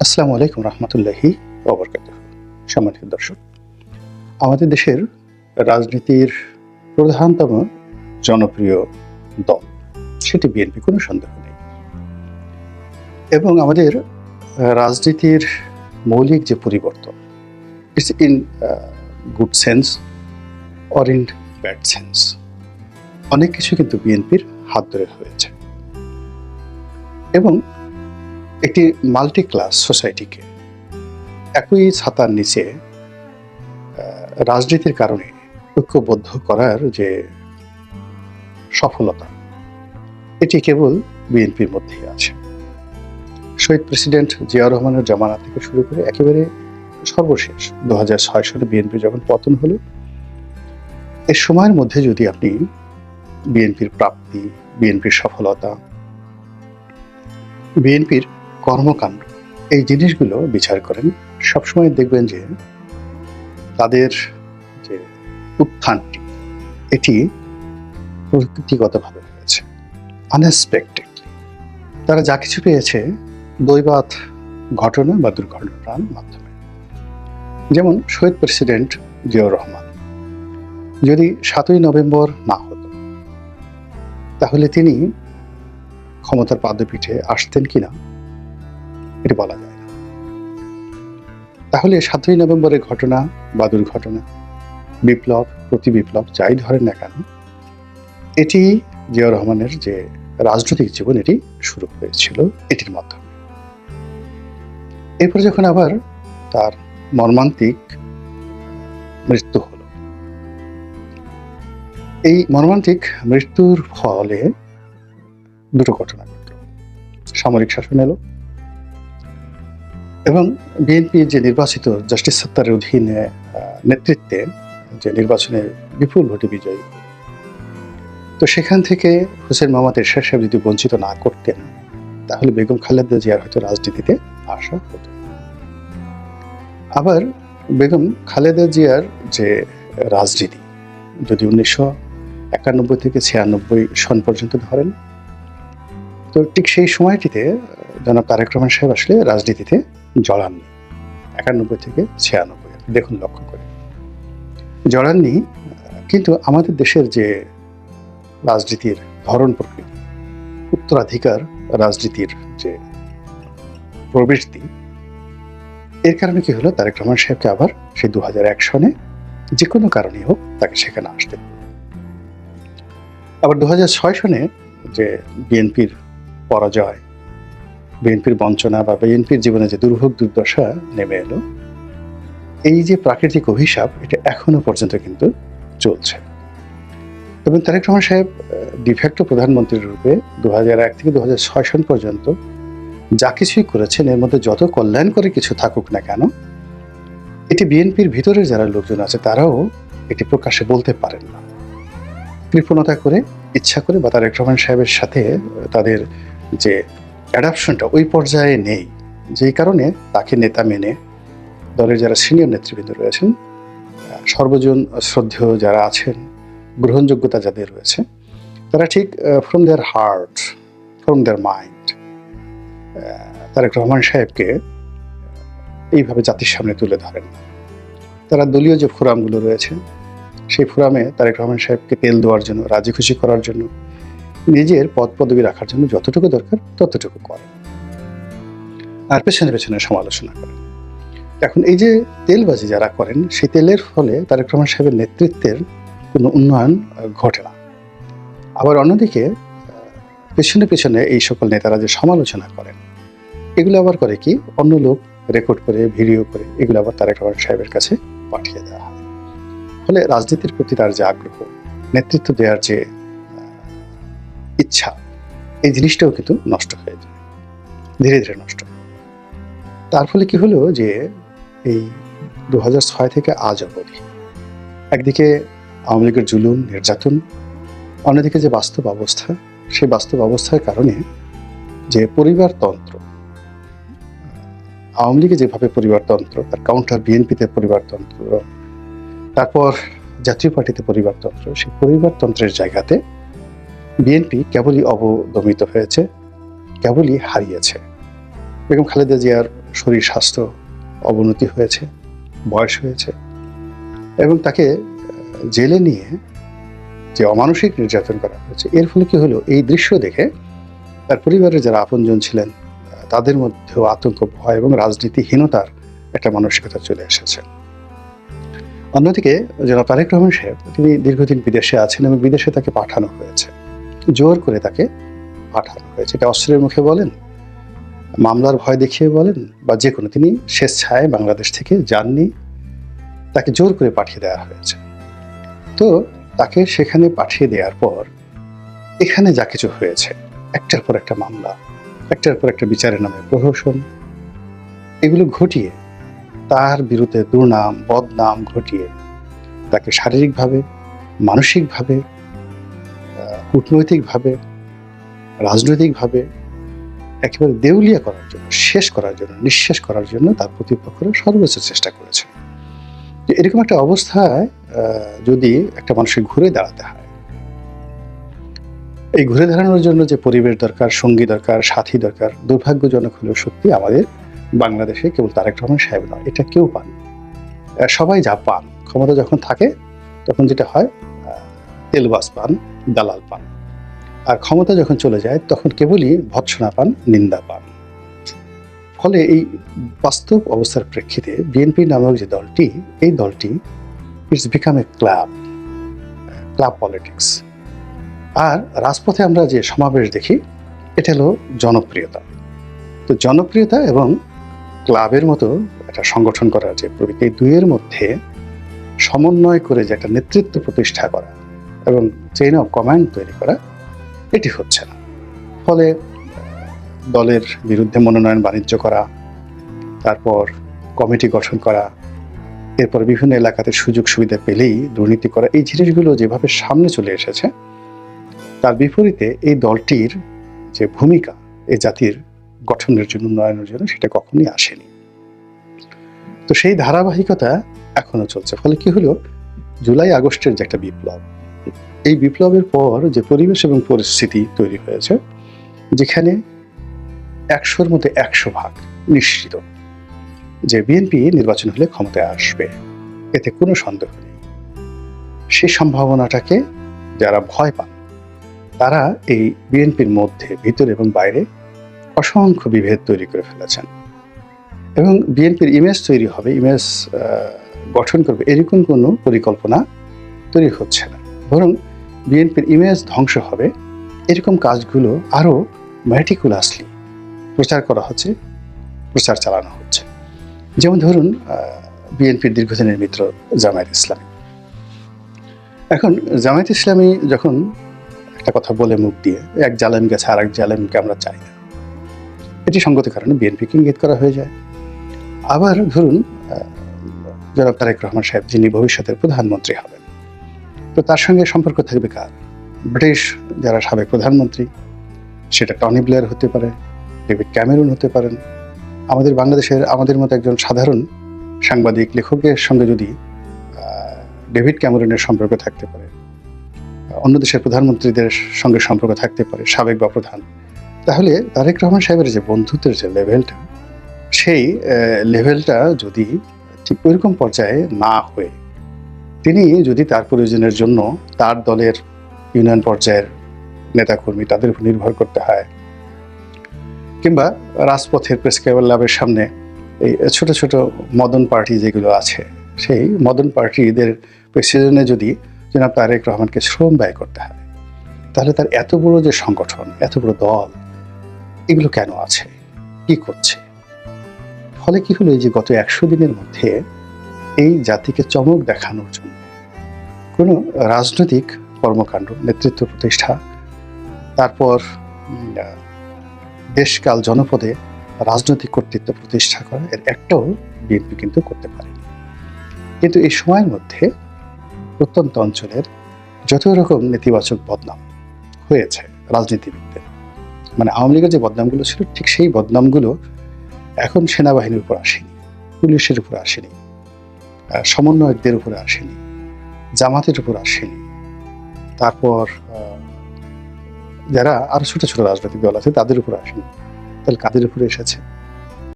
আসসালামু আলাইকুম রহমতুল্লাহি ওয়া বারাকাতুহু। সম্মানিত দর্শক, আমাদের দেশের রাজনীতির প্রধানতম জনপ্রিয় দল সেটি বিএনপি, কোনো সন্দেহ নেই। এবং আমাদের রাজনীতির মৌলিক যে পরিবর্তন, it's in good sense or in bad sense, অনেক কিছু কিন্তু বিএনপির হাত ধরে হয়েছে এবং একটি মাল্টি ক্লাস সোসাইটিকে একই ছাতার নিচে রাজনীতির কারণে ঐক্যবদ্ধ করার যে সফলতা, এটি কেবল বিএনপির মধ্যেই আছে। শহীদ প্রেসিডেন্ট জিয়াউর রহমানের জামানা থেকে শুরু করে একেবারে সর্বশেষ 2006 সালে বিএনপি যখন পতন হলো, এই সময়ের মধ্যে যদি আপনি বিএনপির প্রাপ্তি, বিএনপির সফলতা, বিএনপির কর্মকাণ্ড, এই জিনিসগুলো বিচার করেন, সবসময় দেখবেন যে তাদের যে উত্থানটি, এটি প্রকৃতিগতভাবে হয়েছে, আনএক্সপেক্টেডলি। তারা যা কিছু পেয়েছে দৈবাৎ ঘটনা বা দুর্ঘটনার মাধ্যমে। যেমন শহীদ প্রেসিডেন্ট জিয়াউর রহমান যদি 7ই নভেম্বর না হতো, তাহলে তিনি ক্ষমতার পাদপীঠে আসতেন কিনা এটি বলা যায় না। তাহলে 7ই নভেম্বরের ঘটনা বা দুর্ঘটনা, বিপ্লব, প্রতি বিপ্লব, যাই ধরেন না কেন, এটি জিয়াউর রহমানের যে রাজনৈতিক জীবন, এটি শুরু হয়েছিল এটির মাধ্যমে। এরপর যখন আবার তার মর্মান্তিক মৃত্যু হলো, এই মর্মান্তিক মৃত্যুর ফলে দুটো ঘটনা ঘটল। সামরিক শাসন এলো এবং বিএনপি যে নির্বাচিত জাস্টিস সত্তারের অধীনে নেতৃত্বে যে নির্বাচনে বিপুল ভোটে বিজয়ী, তো সেখান থেকে হোসেন মোহাম্মদ এরশাদ সাহেব যদি বঞ্চিত না করতেন, তাহলে বেগম খালেদা জিয়ার হয়তো রাজনীতিতে আসা হতো। আবার বেগম খালেদা জিয়ার যে রাজনীতি, যদি 1991 থেকে 96 সন পর্যন্ত ধরেন, তো ঠিক সেই সময়টিতে জনাব তারেক রহমান সাহেব আসলে রাজনীতিতে জড়াননি। 91 থেকে 96 দেখুন, লক্ষ্য করে জড়াননি। কিন্তু আমাদের দেশের যে রাজনীতির ধরন প্রকৃতি, উত্তরাধিকার রাজনীতির যে প্রবৃত্তি, এর কারণে কি হলো, তারেক রহমান সাহেবকে আবার সেই 2001 সনে যে কোনো কারণেই হোক তাকে সেখানে আসতে হলো। আবার 2006 সনে যে বিএনপির পরাজয়, বিএনপির বঞ্চনা বা বিএনপির জীবনে যে দুর্ভোগ দুর্দশা নেমে এলো, এই যে প্রাকৃতিক অভিশাপ, এটা এখনো পর্যন্ত কিন্তু চলছে। এবং তারেক রহমান সাহেব ডিফ্যাক্টো প্রধানমন্ত্রীর রূপে 2001 থেকে 2006 সন পর্যন্ত যা কিছুই করেছেন, এর মধ্যে যত কল্যাণ করে কিছু থাকুক না কেন, এটি বিএনপির ভিতরের যারা লোকজন আছে তারাও এটি প্রকাশ্যে বলতে পারেন না। কৃপণতা করে, ইচ্ছা করে বা তারেক রহমান সাহেবের সাথে তাদের যে অ্যাডাপশনটা ওই পর্যায়ে নেই, যেই কারণে তাকে নেতা মেনে দলের যারা সিনিয়র নেতৃবৃন্দ রয়েছেন, সর্বজন শ্রদ্ধেয় যারা আছেন, গ্রহণযোগ্যতা যাদের রয়েছে, তারা ঠিক from their heart, from their mind Tarek Rahman সাহেবকে এইভাবে জাতির সামনে তুলে ধরেন। তারা দলীয় যে ফোরামগুলো রয়েছে, সেই ফোরামে তারেক রহমান সাহেবকে তেল দেওয়ার জন্য, রাজি খুশি করার জন্য, নিজের পদ পদবি রাখার জন্য যতটুকু দরকার ততটুকু করেন, আর পেছনে পেছনে সমালোচনা করেন। এখন এই যে তেলবাজি যারা করেন, সেই তেলের ফলে তারেক রহমান সাহেবের নেতৃত্বের কোনো উন্নয়ন ঘটে না। আবার অন্যদিকে পেছনে পেছনে এই সকল নেতারা যে সমালোচনা করেন, এগুলো আবার করে কি, অন্য লোক রেকর্ড করে, ভিডিও করে, এগুলো আবার তারেক রহমান সাহেবের কাছে পাঠিয়ে দেওয়া হয়। ফলে রাজনীতির প্রতি তার যে আগ্রহ, নেতৃত্ব দেওয়ার যে ইচ্ছা, এই জিনিসটাও কিন্তু নষ্ট হয়ে যায়, ধীরে ধীরে নষ্ট হয়। তার ফলে কি হলো যে এই 2006 থেকে আজ অবধি একদিকে আওয়ামী লীগের জুলুম নির্যাতন, অন্যদিকে যে বাস্তব অবস্থা, সেই বাস্তব অবস্থার কারণে যে পরিবারতন্ত্র, আওয়ামী লীগে যেভাবে পরিবারতন্ত্র, তার কাউন্টার বিএনপিতে পরিবারতন্ত্র, তারপর জাতীয় পার্টিতে পরিবারতন্ত্র, সেই পরিবারতন্ত্রের জায়গাতে বিএনপি কেবলই অবদমিত হয়েছে, কেবলই হারিয়েছে। বেগম খালেদা জিয়ার শরীর স্বাস্থ্য অবনতি হয়েছে, বয়স হয়েছে, এবং তাকে জেলে নিয়ে যে অমানসিক নির্যাতন করা হয়েছে, এর ফলে কি হলো, এই দৃশ্য দেখে তার পরিবারের যারা আপনজন ছিলেন তাদের মধ্যেও আতঙ্ক, ভয় এবং রাজনীতিহীনতার একটা মানসিকতা চলে এসেছে। অন্যদিকে জনাব তারেক রহমান সাহেব, তিনি দীর্ঘদিন বিদেশে আছেন এবং বিদেশে তাকে পাঠানো হয়েছে, জোর করে তাকে পাঠানো হয়েছে। এটা অস্ত্রের মুখে বলেন, মামলার ভয় দেখিয়ে বলেন, বা যে কোনো, তিনি স্বেচ্ছায় বাংলাদেশ থেকে যাননি, তাকে জোর করে পাঠিয়ে দেওয়া হয়েছে। তো তাকে সেখানে পাঠিয়ে দেওয়ার পর এখানে যা কিছু হয়েছে, একটার পর একটা মামলা, একটার পর একটা বিচারের নামে প্রহসন, এগুলো ঘটিয়ে তার বিরুদ্ধে দুর্নাম বদনাম ঘটিয়ে তাকে শারীরিকভাবে, মানসিকভাবে, কূটনৈতিকভাবে, রাজনৈতিকভাবে একেবারে দেউলিয়া করার জন্য, শেষ করার জন্য, নিঃশেষ করার জন্য তার প্রতিপক্ষরা সর্বোচ্চ চেষ্টা করেছে। এরকম একটা অবস্থায় যদি একটা মানুষকে ঘুরে দাঁড়াতে হয়, এই ঘুরে দাঁড়ানোর জন্য যে পরিবেশ দরকার, সঙ্গী দরকার, সাথী দরকার, দুর্ভাগ্যজনক হলেও সত্যি আমাদের বাংলাদেশে কেবল তারেক রহমান সাহেব নয়, এটা কেউ পান, সবাই যা পান, ক্ষমতা যখন থাকে তখন যেটা হয়, তেলবাস পান, দালাল পান, আর ক্ষমতা যখন চলে যায় তখন কেবলই ভৎসনা পান, নিন্দা পান। ফলে এই বাস্তব অবস্থার প্রেক্ষিতে বিএনপি নামক যে দলটি, এই দলটি it's become a club politics. আর রাজপথে আমরা যে সমাবেশ দেখি, এটা হলো জনপ্রিয়তা। তো জনপ্রিয়তা এবং ক্লাবের মতো একটা সংগঠন করার যে প্রবৃত্তি, এই দুইয়ের মধ্যে সমন্বয় করে যে একটা নেতৃত্ব প্রতিষ্ঠা করা এবং চেইন অফ কমান্ড তৈরি করা, এটি হচ্ছে না। ফলে দলের বিরুদ্ধে মনোনয়ন বাণিজ্য করা, তারপর কমিটি গঠন করা, এরপর বিভিন্ন এলাকাতে সুযোগ সুবিধা পেলেই দুর্নীতি করা, এই জিনিসগুলো যেভাবে সামনে চলে এসেছে, তার বিপরীতে এই দলটির যে ভূমিকা এই জাতির গঠনের জন্য, উন্নয়নের জন্য, সেটা কখনোই আসেনি। তো সেই ধারাবাহিকতা এখনো চলছে। ফলে কি হলো, জুলাই আগস্টের যে একটা বিপ্লব, এই বিপ্লবের পর যে পরিবেশ এবং পরিস্থিতি তৈরি হয়েছে, যেখানে 100-র মধ্যে 100 ভাগ নিশ্চিত যে বিএনপি নির্বাচন হলে ক্ষমতায় আসবে, এতে কোনো সন্দেহ নেই। সেই সম্ভাবনাটাকে যারা ভয় পান, তারা এই বিএনপির মধ্যে, ভিতরে এবং বাইরে অসংখ্য বিভেদ তৈরি করে ফেলেছেন, এবং বিএনপির ইমেজ তৈরি হবে, ইমেজ গঠন করবে, এরকম কোনো পরিকল্পনা তৈরি হচ্ছে না। বরং বিএনপির ইমেজ ধ্বংস হবে এরকম কাজগুলো আরো ম্যাটিকুলাসলি প্রচার করা হচ্ছে, প্রচার চালানো হচ্ছে। যেমন ধরুন, বিএনপির দীর্ঘদিনের মিত্র জামায়াত ইসলামী, এখন জামায়াত ইসলামী যখন একটা কথা বলে মুখ দিয়ে, এক জালেম গেছে আর এক জালেমকে আমরা চাই না, এটি সঙ্গত কারণে বিএনপিকে ইঙ্গিত করা হয়ে যায়। আবার ধরুন, জনাব তারেক রহমান সাহেব, যিনি ভবিষ্যতের প্রধানমন্ত্রী হবেন, তো তার সঙ্গে সম্পর্ক থাকবে কার? ব্রিটিশ যারা সাবেক প্রধানমন্ত্রী, সেটা টনি ব্লেয়ার হতে পারে, ডেভিড ক্যামেরুন হতে পারেন। আমাদের বাংলাদেশের, আমাদের মতো একজন সাধারণ সাংবাদিক, লেখকের সঙ্গে যদি ডেভিড ক্যামেরুনের সম্পর্ক থাকতে পারে, অন্য দেশের প্রধানমন্ত্রীদের সঙ্গে সম্পর্ক থাকতে পারে, সাবেক বা প্রধান, তাহলে তারেক রহমান সাহেবের যে বন্ধুত্বের যে লেভেলটা, সেই লেভেলটা যদি ঠিক ওইরকম পর্যায়ে না হয়ে, তিনি যদি তার প্রয়োজনের জন্য তার দলের ইউনিয়ন পর্যায়ের নেতাকর্মী, তাদের উপর নির্ভর করতে হয়, কিংবা রাজপথের প্রেস ক্লাবের সামনে এই ছোট ছোট মদন পার্টি যেগুলো আছে, সেই মদন পার্টিদের প্রেসিডেন্টে যদি জনাব তারেক রহমানকে শ্রম ব্যয় করতে হয়, তাহলে তার এত বড় যে সংগঠন, এত বড় দল, এগুলো কেন আছে, কি করছে? ফলে কি হলো, এই যে গত 100 দিনের মধ্যে এই জাতিকে চমক দেখানোর জন্য কোনো রাজনৈতিক কর্মকাণ্ড, নেতৃত্ব প্রতিষ্ঠা, তারপর দেশকাল জনপদে রাজনৈতিক কর্তৃত্ব প্রতিষ্ঠা করা, এর একটাও বিএনপি কিন্তু করতে পারেনি। কিন্তু এই সময়ের মধ্যে প্রত্যন্ত অঞ্চলের যত রকম নেতিবাচক বদনাম হয়েছে রাজনীতিবিদদের, মানে আওয়ামী লীগের যে বদনামগুলো ছিল, ঠিক সেই বদনামগুলো এখন সেনাবাহিনীর উপর আসেনি, পুলিশের উপর আসেনি, সমন্বয়কদের উপরে আসেনি, জামাতের উপর আসেনি, তারপর যারা আরো ছোট ছোট রাজনৈতিক দল আছে তাদের উপর আসেনি। তাহলে কাদের উপরে এসেছে?